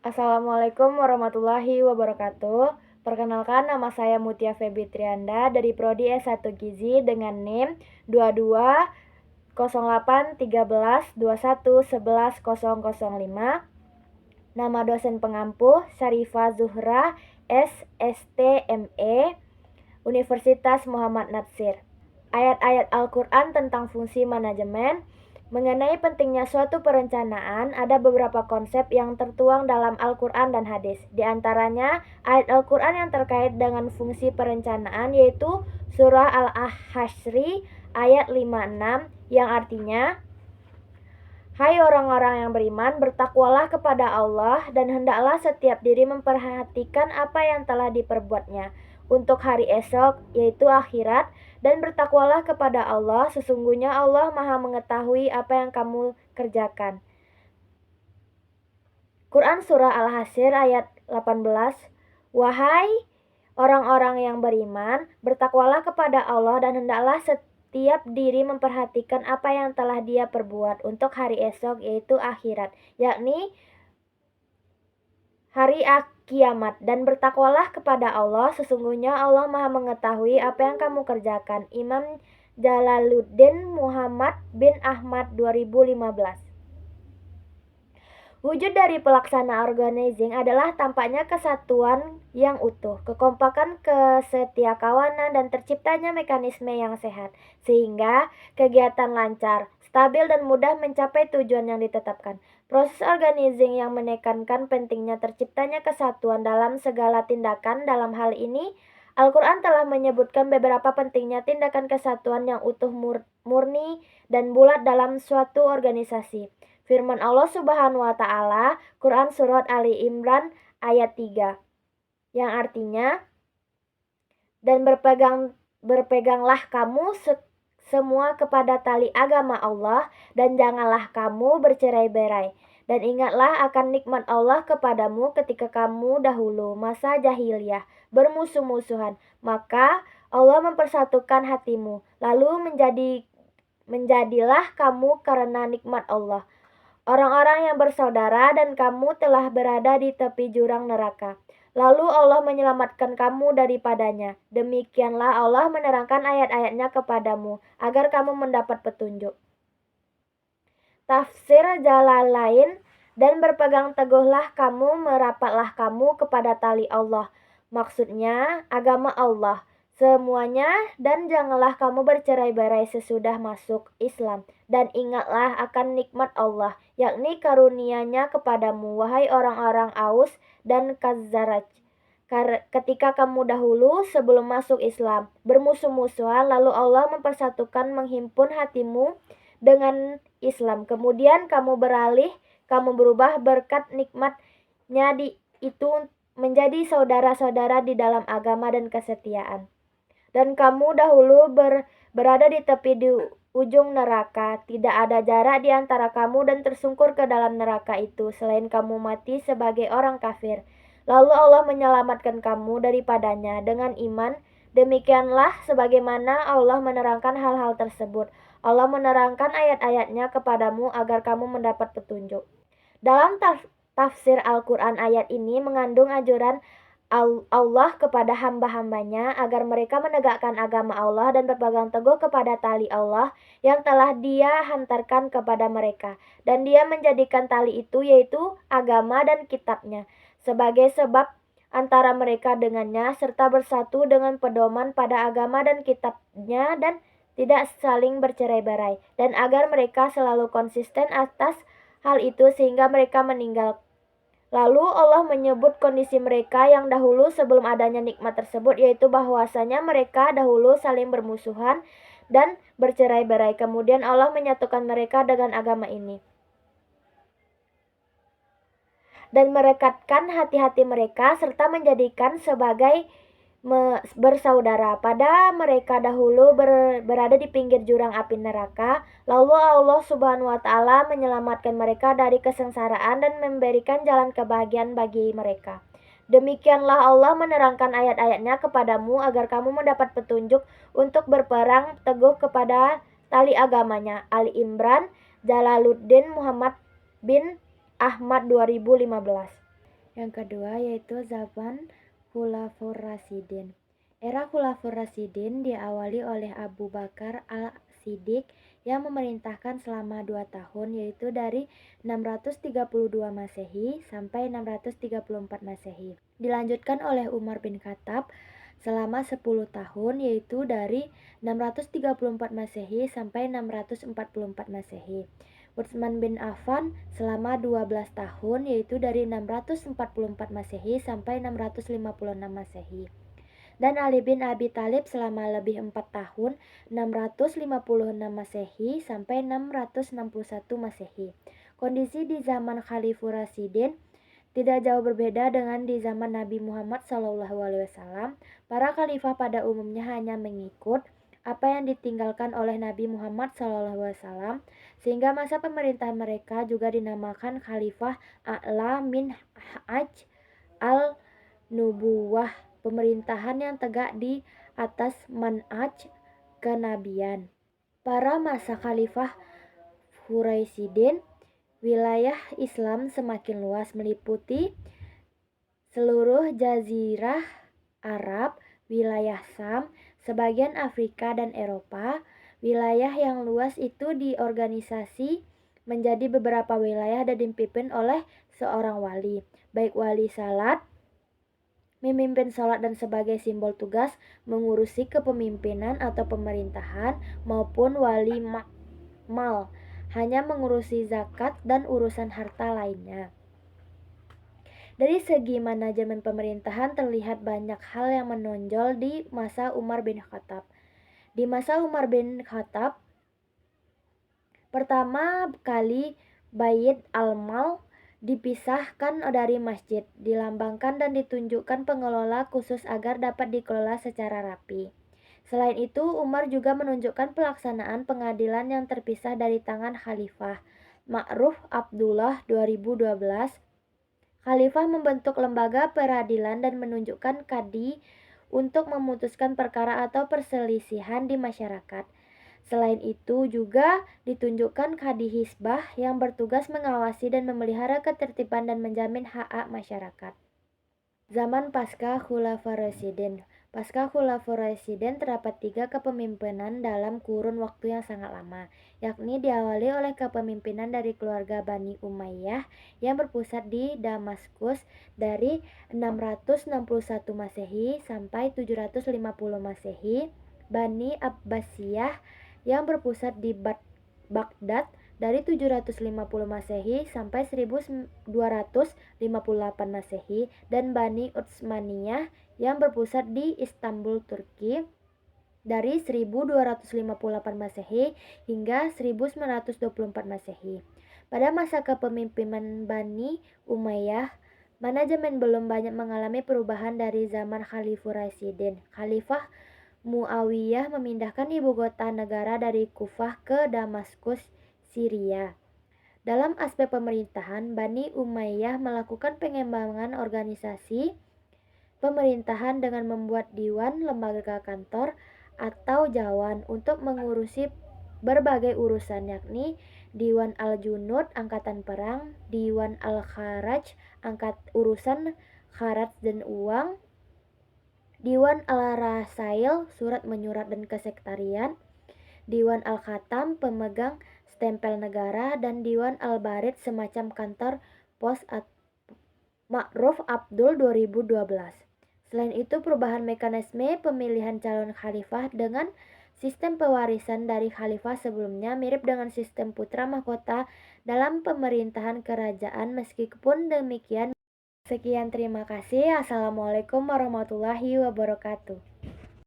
Assalamualaikum warahmatullahi wabarakatuh. Perkenalkan, nama saya Mutia Febi Trianda dari Prodi S1 Gizi dengan NIM 220813211105. Nama dosen pengampu Syarifah Zuhra SSTME, Universitas Muhammad Natsir. Ayat-ayat Al-Quran tentang fungsi manajemen. Mengenai pentingnya suatu perencanaan, ada beberapa konsep yang tertuang dalam Al-Quran dan hadis. Di antaranya, ayat Al-Quran yang terkait dengan fungsi perencanaan yaitu surah Al-Hasyr ayat 56 yang artinya, "Hai orang-orang yang beriman, bertakwalah kepada Allah dan hendaklah setiap diri memperhatikan apa yang telah diperbuatnya untuk hari esok, yaitu akhirat, dan bertakwalah kepada Allah, sesungguhnya Allah Maha mengetahui apa yang kamu kerjakan." Quran Surah Al-Hasyr ayat 18, "Wahai orang-orang yang beriman, bertakwalah kepada Allah dan hendaklah setiap diri memperhatikan apa yang telah dia perbuat untuk hari esok, yaitu akhirat, yakni hari kiamat, dan bertakwalah kepada Allah, sesungguhnya Allah Maha mengetahui apa yang kamu kerjakan." Imam Jalaluddin Muhammad bin Ahmad 2015. Wujud dari pelaksana organizing adalah tampaknya kesatuan yang utuh, kekompakan, kesetiakawanan, dan terciptanya mekanisme yang sehat, sehingga kegiatan lancar, stabil, dan mudah mencapai tujuan yang ditetapkan. Proses organizing yang menekankan pentingnya terciptanya kesatuan dalam segala tindakan. Dalam hal ini, Al-Quran telah menyebutkan beberapa pentingnya tindakan kesatuan yang utuh, murni, dan bulat dalam suatu organisasi. Firman Allah Subhanahu wa Ta'ala, Quran Surat Ali Imran ayat 3, yang artinya, "Dan berpeganglah kamu semua kepada tali agama Allah, dan janganlah kamu bercerai-berai. Dan ingatlah akan nikmat Allah kepadamu ketika kamu dahulu masa jahiliyah bermusuh-musuhan, maka Allah mempersatukan hatimu, lalu menjadilah kamu karena nikmat Allah orang-orang yang bersaudara, dan kamu telah berada di tepi jurang neraka. Lalu Allah menyelamatkan kamu daripadanya. Demikianlah Allah menerangkan ayat-ayatnya kepadamu, agar kamu mendapat petunjuk." Tafsir Jalalain, "Dan berpegang teguhlah kamu, merapatlah kamu kepada tali Allah." Maksudnya, agama Allah semuanya, dan janganlah kamu bercerai-berai sesudah masuk Islam. Dan ingatlah akan nikmat Allah, yakni karunia-Nya kepadamu, wahai orang-orang Aus dan Khazraj, ketika kamu dahulu sebelum masuk Islam bermusuh-musuhan, lalu Allah mempersatukan, menghimpun hatimu dengan Islam. Kemudian kamu beralih, kamu berubah berkat nikmat-Nya itu menjadi saudara-saudara di dalam agama dan kesetiaan. Dan kamu dahulu berada di tepi di ujung neraka, tidak ada jarak di antara kamu dan tersungkur ke dalam neraka itu, selain kamu mati sebagai orang kafir. Lalu Allah menyelamatkan kamu daripadanya dengan iman. Demikianlah sebagaimana Allah menerangkan hal-hal tersebut. Allah menerangkan ayat-ayatnya kepadamu agar kamu mendapat petunjuk. Dalam tafsir Al-Quran, ayat ini mengandung ajaran Allah kepada hamba-hambanya agar mereka menegakkan agama Allah dan berpegang teguh kepada tali Allah yang telah Dia hantarkan kepada mereka. Dan Dia menjadikan tali itu, yaitu agama dan kitabnya, sebagai sebab antara mereka dengannya, serta bersatu dengan pedoman pada agama dan kitabnya, dan tidak saling bercerai-berai, dan agar mereka selalu konsisten atas hal itu sehingga mereka meninggal. Lalu Allah menyebut kondisi mereka yang dahulu sebelum adanya nikmat tersebut, yaitu bahwasanya mereka dahulu saling bermusuhan dan bercerai-berai. Kemudian Allah menyatukan mereka dengan agama ini dan merekatkan hati-hati mereka, serta menjadikan sebagai bersaudara pada mereka dahulu berada di pinggir jurang api neraka. Lalu Allah Subhanahu wa Ta'ala menyelamatkan mereka dari kesengsaraan dan memberikan jalan kebahagiaan bagi mereka. Demikianlah Allah menerangkan ayat-ayatnya kepadamu agar kamu mendapat petunjuk untuk berperang teguh kepada tali agamanya. Ali Imran Jalaluddin Muhammad bin Ahmad 2015. Yang kedua yaitu zaman Khulafaur Rasyidin. Era Khulafaur Rasyidin diawali oleh Abu Bakar al-Siddiq yang memerintahkan selama 2 tahun, yaitu dari 632 Masehi sampai 634 Masehi. Dilanjutkan oleh Umar bin Khattab selama 10 tahun, yaitu dari 634 Masehi sampai 644 Masehi. Utsman bin Affan selama 12 tahun, yaitu dari 644 Masehi sampai 656 Masehi. Dan Ali bin Abi Thalib selama lebih 4 tahun, 656 Masehi sampai 661 Masehi. Kondisi di zaman Khalifur Rasyidin tidak jauh berbeda dengan di zaman Nabi Muhammad SAW. Para khalifah pada umumnya hanya mengikut apa yang ditinggalkan oleh Nabi Muhammad SAW, sehingga masa pemerintahan mereka juga dinamakan Khalifah A'la min Haj al-Nubuwah, pemerintahan yang tegak di atas manhaj kenabian. Pada masa Khalifah Rasyidin, wilayah Islam semakin luas, meliputi seluruh Jazirah Arab, wilayah Sam, sebagian Afrika dan Eropa. Wilayah yang luas itu diorganisasi menjadi beberapa wilayah dan dipimpin oleh seorang wali, baik wali salat, memimpin salat dan sebagai simbol tugas mengurusi kepemimpinan atau pemerintahan, maupun wali mal, hanya mengurusi zakat dan urusan harta lainnya. Dari segi manajemen pemerintahan terlihat banyak hal yang menonjol di masa Umar bin Khattab. Di masa Umar bin Khattab, pertama kali Bait al-Mal dipisahkan dari masjid, dilambangkan dan ditunjukkan pengelola khusus agar dapat dikelola secara rapi. Selain itu, Umar juga menunjukkan pelaksanaan pengadilan yang terpisah dari tangan Khalifah Ma'ruf Abdullah 2012. Khalifah membentuk lembaga peradilan dan menunjukkan kadi untuk memutuskan perkara atau perselisihan di masyarakat. Selain itu juga ditunjukkan kadi hisbah yang bertugas mengawasi dan memelihara ketertiban dan menjamin hak-hak masyarakat. Zaman pasca Khulafaur Rasyidin. Pasca Khulafaur Rasyidin terdapat 3 kepemimpinan dalam kurun waktu yang sangat lama, yakni diawali oleh kepemimpinan dari keluarga Bani Umayyah yang berpusat di Damaskus dari 661 Masehi sampai 750 Masehi, Bani Abbasiyah yang berpusat di Baghdad dari 750 Masehi sampai 1258 Masehi, dan Bani Utsmaniyah yang berpusat di Istanbul, Turki dari 1258 Masehi hingga 1924 Masehi. Pada masa kepemimpinan Bani Umayyah, manajemen belum banyak mengalami perubahan dari zaman Khalifur Rasyidin. Khalifah Muawiyah memindahkan ibu kota negara dari Kufah ke Damaskus, Syria. Dalam aspek pemerintahan, Bani Umayyah melakukan pengembangan organisasi pemerintahan dengan membuat diwan, lembaga kantor, atau jawan untuk mengurusi berbagai urusan, yakni Diwan al-Junud, angkatan perang, Diwan al-Kharaj, urusan kharaj dan uang, Diwan al-Rasail, surat menyurat dan kesektarian, Diwan al-Khatam, pemegang stempel negara, dan Diwan al-Barid, semacam kantor pos Ma'ruf Abdul 2012. Selain itu, perubahan mekanisme pemilihan calon khalifah dengan sistem pewarisan dari khalifah sebelumnya mirip dengan sistem putra mahkota dalam pemerintahan kerajaan. Meskipun demikian, sekian, terima kasih. Assalamualaikum warahmatullahi wabarakatuh.